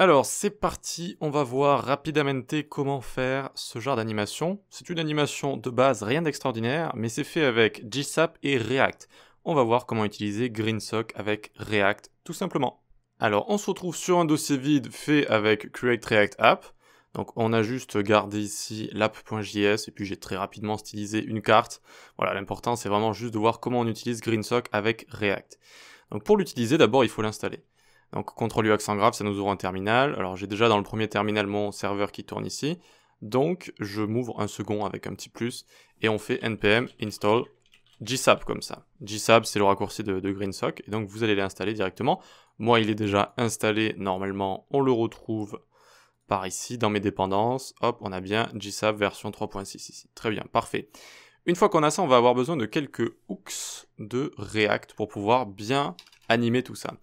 Alors, c'est parti, on va voir rapidement comment faire ce genre d'animation. C'est une animation de base, rien d'extraordinaire, mais c'est fait avec GSAP et React. On va voir comment utiliser GreenSock avec React, tout simplement. Alors, on se retrouve sur un dossier vide fait avec Create React App. Donc, on a juste gardé ici l'app.js et puis j'ai très rapidement stylisé une carte. Voilà, l'important c'est vraiment juste de voir comment on utilise GreenSock avec React. Donc, pour l'utiliser, d'abord, il faut l'installer. Donc CTRL U accent grave, ça nous ouvre un terminal. Alors j'ai déjà dans le premier terminal mon serveur qui tourne ici. Donc je m'ouvre un second avec un petit plus et on fait npm install GSAP comme ça. GSAP c'est le raccourci de GreenSock et donc vous allez l'installer directement. Moi il est déjà installé normalement, on le retrouve par ici dans mes dépendances. Hop, on a bien GSAP version 3.6 ici. Très bien, parfait. Une fois qu'on a ça, on va avoir besoin de quelques hooks de React pour pouvoir bien animer tout ça.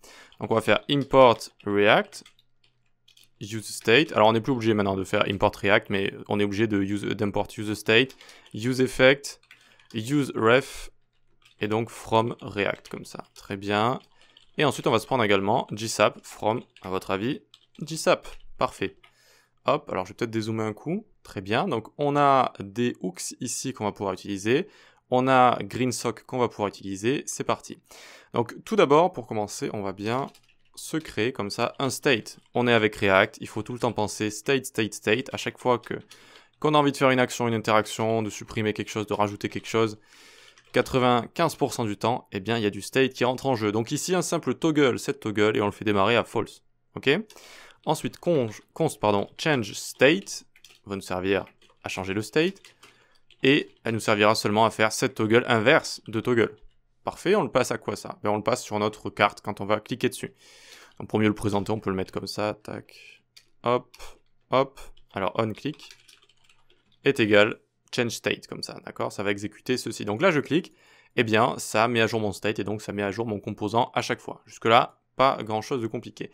Donc on va faire import React, use state. Alors on n'est plus obligé maintenant de faire import React, mais on est obligé d'import use state, use effect, use ref, et donc from React comme ça. Très bien. Et ensuite on va se prendre également GSAP from, à votre avis, GSAP. Parfait. Hop, alors je vais peut-être dézoomer un coup. Très bien. Donc on a des hooks ici qu'on va pouvoir utiliser. On a GreenSock qu'on va pouvoir utiliser. C'est parti. Donc tout d'abord, pour commencer, on va bien se créer comme ça un state. On est avec React, il faut tout le temps penser state, state, state. À chaque fois qu'on a envie de faire une action, une interaction, de supprimer quelque chose, de rajouter quelque chose, 95% du temps, eh bien il y a du state qui rentre en jeu. Donc ici, un simple toggle, set toggle, et on le fait démarrer à false. Ok ? Ensuite, change state va nous servir à changer le state. Et elle nous servira seulement à faire set toggle inverse de toggle. Parfait, on le passe à quoi ça ? On le passe sur notre carte quand on va cliquer dessus. Donc pour mieux le présenter, on peut le mettre comme ça, tac, hop, hop. Alors onClick est égal change state, comme ça, d'accord ? Ça va exécuter ceci. Donc là, je clique, eh bien, ça met à jour mon state et donc ça met à jour mon composant à chaque fois. Jusque-là, pas grand-chose de compliqué.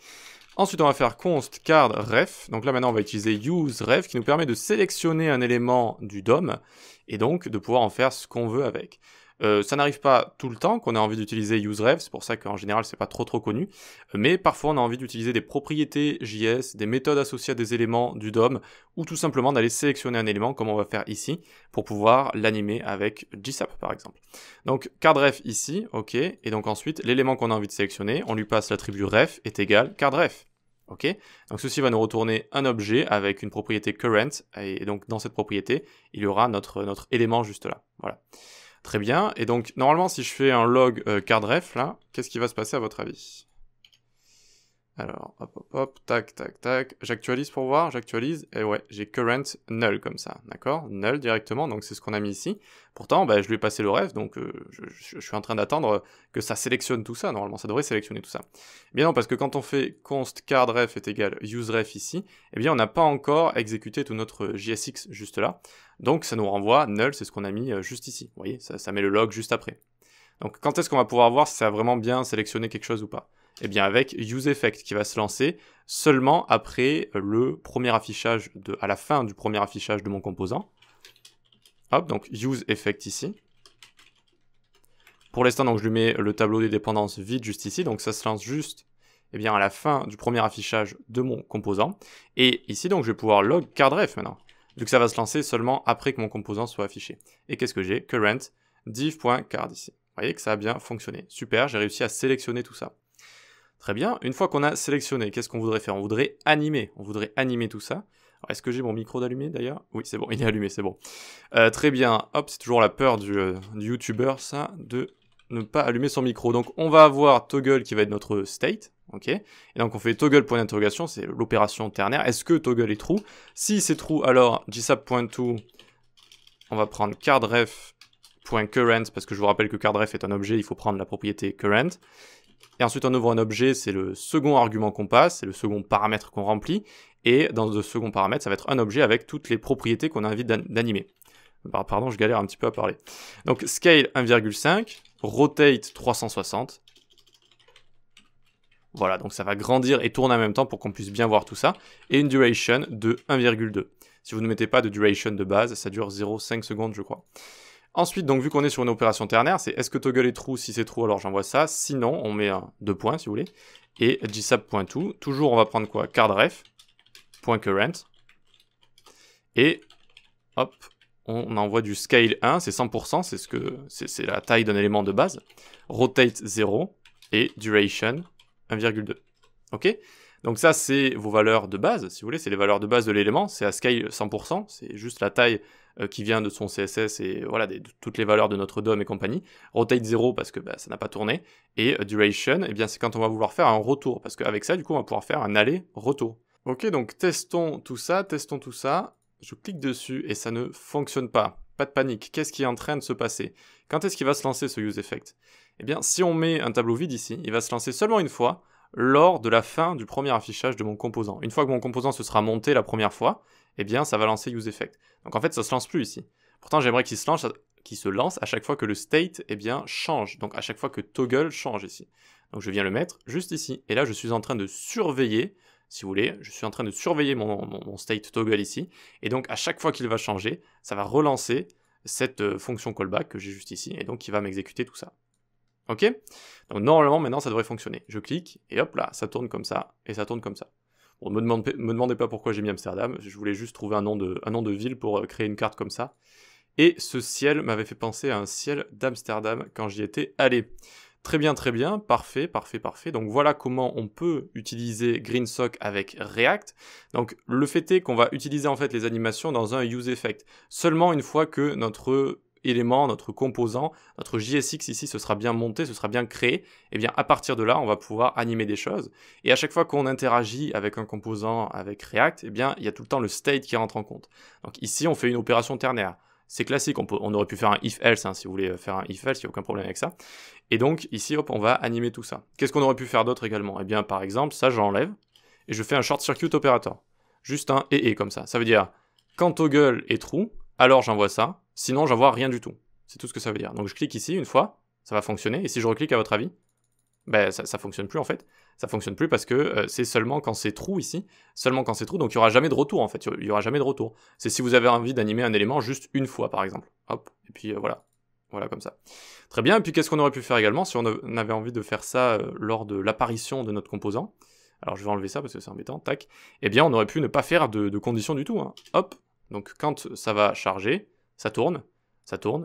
Ensuite, on va faire const card ref. Donc là, maintenant, on va utiliser use ref qui nous permet de sélectionner un élément du DOM et donc de pouvoir en faire ce qu'on veut avec. Ça n'arrive pas tout le temps qu'on a envie d'utiliser useRef, c'est pour ça qu'en général c'est pas trop connu, mais parfois on a envie d'utiliser des propriétés JS, des méthodes associées à des éléments du DOM, ou tout simplement d'aller sélectionner un élément comme on va faire ici, pour pouvoir l'animer avec GSAP par exemple. Donc cardRef ici, ok, et donc ensuite l'élément qu'on a envie de sélectionner, on lui passe l'attribut ref est égal cardRef. Ok, donc ceci va nous retourner un objet avec une propriété current, et donc dans cette propriété, il y aura notre élément juste là, voilà. Très bien, et donc normalement si je fais un log cardRef là, qu'est-ce qui va se passer à votre avis ? Alors, hop hop hop, tac tac tac, j'actualise pour voir, j'actualise, et ouais, j'ai current null comme ça, d'accord ? Null directement, donc c'est ce qu'on a mis ici. Pourtant, bah, je lui ai passé le ref, donc je suis en train d'attendre que ça sélectionne tout ça, normalement ça devrait sélectionner tout ça. Eh bien non, parce que quand on fait const cardRef est égal useRef ici, eh bien on n'a pas encore exécuté tout notre JSX juste là, donc ça nous renvoie null, c'est ce qu'on a mis juste ici, vous voyez, ça met le log juste après. Donc quand est-ce qu'on va pouvoir voir si ça a vraiment bien sélectionné quelque chose ou pas ? Eh bien avec useEffect qui va se lancer seulement après le premier affichage, à la fin du premier affichage de mon composant. Hop, donc useEffect ici. Pour l'instant, donc je lui mets le tableau des dépendances vide juste ici, donc ça se lance juste eh bien, à la fin du premier affichage de mon composant. Et ici, donc je vais pouvoir log cardRef maintenant, vu que ça va se lancer seulement après que mon composant soit affiché. Et qu'est-ce que j'ai ? Current div.card ici. Vous voyez que ça a bien fonctionné. Super, j'ai réussi à sélectionner tout ça. Très bien, une fois qu'on a sélectionné, qu'est-ce qu'on voudrait faire ? On voudrait animer tout ça. Est-ce que j'ai mon micro d'allumé d'ailleurs ? Oui, c'est bon, il est allumé, c'est bon. Très bien, hop, c'est toujours la peur du youtubeur, ça, de ne pas allumer son micro. Donc on va avoir toggle qui va être notre state, ok ? Et donc on fait toggle point d'interrogation, c'est l'opération ternaire. Est-ce que toggle est true ? Si c'est true, alors gsap.to, on va prendre cardRef.current, parce que je vous rappelle que cardRef est un objet, il faut prendre la propriété current. Et ensuite, on ouvre un objet, c'est le second argument qu'on passe, c'est le second paramètre qu'on remplit. Et dans le second paramètre, ça va être un objet avec toutes les propriétés qu'on a envie d'animer. Pardon, je galère un petit peu à parler. Donc, scale 1,5, rotate 360. Voilà, donc ça va grandir et tourner en même temps pour qu'on puisse bien voir tout ça. Et une duration de 1,2. Si vous ne mettez pas de duration de base, ça dure 0,5 secondes, je crois. Ensuite, donc vu qu'on est sur une opération ternaire, c'est est-ce que toggle est true? Si c'est true, alors j'envoie ça. Sinon, on met un 2 points si vous voulez. Et gsap.to. Toujours, on va prendre quoi? Cardref. .current. Et hop, on envoie du scale 1, c'est 100%, c'est la taille d'un élément de base. Rotate 0 et duration 1,2. Ok? Donc ça, c'est vos valeurs de base, si vous voulez, c'est les valeurs de base de l'élément, c'est à scale 100%, c'est juste la taille qui vient de son CSS et voilà, de toutes les valeurs de notre DOM et compagnie. Rotate 0 parce que ça n'a pas tourné, et duration, eh bien c'est quand on va vouloir faire un retour, parce qu'avec ça, du coup, on va pouvoir faire un aller-retour. Ok, donc testons tout ça, je clique dessus et ça ne fonctionne pas. Pas de panique, qu'est-ce qui est en train de se passer? Quand est-ce qu'il va se lancer ce useEffect? Eh bien, si on met un tableau vide ici, il va se lancer seulement une fois, lors de la fin du premier affichage de mon composant. Une fois que mon composant se sera monté la première fois, eh bien ça va lancer useEffect. Donc en fait ça se lance plus ici. Pourtant j'aimerais qu'il se lance à chaque fois que le state change. Donc à chaque fois que toggle change ici. Donc je viens le mettre juste ici. Et là je suis en train de surveiller, si vous voulez, je suis en train de surveiller mon state toggle ici. Et donc à chaque fois qu'il va changer, ça va relancer cette fonction callback que j'ai juste ici. Et donc il va m'exécuter tout ça. Ok? Donc normalement maintenant ça devrait fonctionner. Je clique et hop là, ça tourne comme ça et ça tourne comme ça. Bon, me demandez pas pourquoi j'ai mis Amsterdam, je voulais juste trouver un nom de ville pour créer une carte comme ça. Et ce ciel m'avait fait penser à un ciel d'Amsterdam quand j'y étais allé. Très bien, parfait. Donc voilà comment on peut utiliser GreenSock avec React. Donc le fait est qu'on va utiliser en fait les animations dans un useEffect seulement une fois que notre élément, notre composant, notre JSX ici, ce sera bien monté, ce sera bien créé, et bien à partir de là, on va pouvoir animer des choses. Et à chaque fois qu'on interagit avec un composant avec React, eh bien il y a tout le temps le state qui rentre en compte. Donc ici, on fait une opération ternaire. C'est classique, on aurait pu faire un if-else, si vous voulez faire un if-else, il n'y a aucun problème avec ça. Et donc ici, hop, on va animer tout ça. Qu'est-ce qu'on aurait pu faire d'autre également? Eh bien par exemple, ça j'enlève, et je fais un short circuit operator. Juste un et comme ça. Ça veut dire, quand toggle est true, alors j'envoie ça, sinon j'envoie rien du tout. C'est tout ce que ça veut dire. Donc je clique ici une fois, ça va fonctionner, et si je reclique à votre avis, ça fonctionne plus en fait. Ça fonctionne plus parce que c'est seulement quand c'est true ici, seulement quand c'est true, donc il n'y aura jamais de retour en fait, il n'y aura jamais de retour. C'est si vous avez envie d'animer un élément juste une fois par exemple. Hop, et puis voilà. Voilà comme ça. Très bien, et puis qu'est-ce qu'on aurait pu faire également si on avait envie de faire ça lors de l'apparition de notre composant? Alors je vais enlever ça parce que c'est embêtant, tac. Eh bien on aurait pu ne pas faire de condition du tout, hein. Hop, donc quand ça va charger, ça tourne,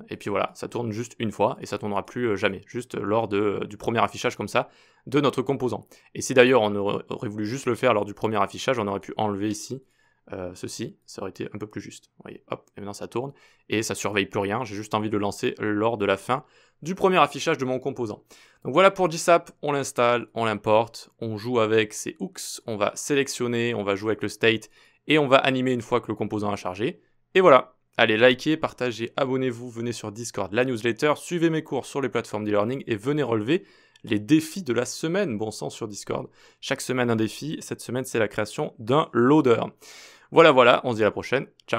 et puis voilà, ça tourne juste une fois, et ça tournera plus jamais, juste lors du premier affichage comme ça, de notre composant. Et si d'ailleurs on aurait voulu juste le faire lors du premier affichage, on aurait pu enlever ici, ceci, ça aurait été un peu plus juste. Vous voyez, hop, et maintenant ça tourne, et ça surveille plus rien, j'ai juste envie de le lancer lors de la fin du premier affichage de mon composant. Donc voilà pour GSAP, on l'installe, on l'importe, on joue avec ses hooks, on va sélectionner, on va jouer avec le state, et on va animer une fois que le composant a chargé, et voilà. Allez, likez, partagez, abonnez-vous, venez sur Discord, la newsletter, suivez mes cours sur les plateformes d'e-learning et venez relever les défis de la semaine, bon sang, sur Discord. Chaque semaine un défi, cette semaine c'est la création d'un loader. Voilà, on se dit à la prochaine, ciao.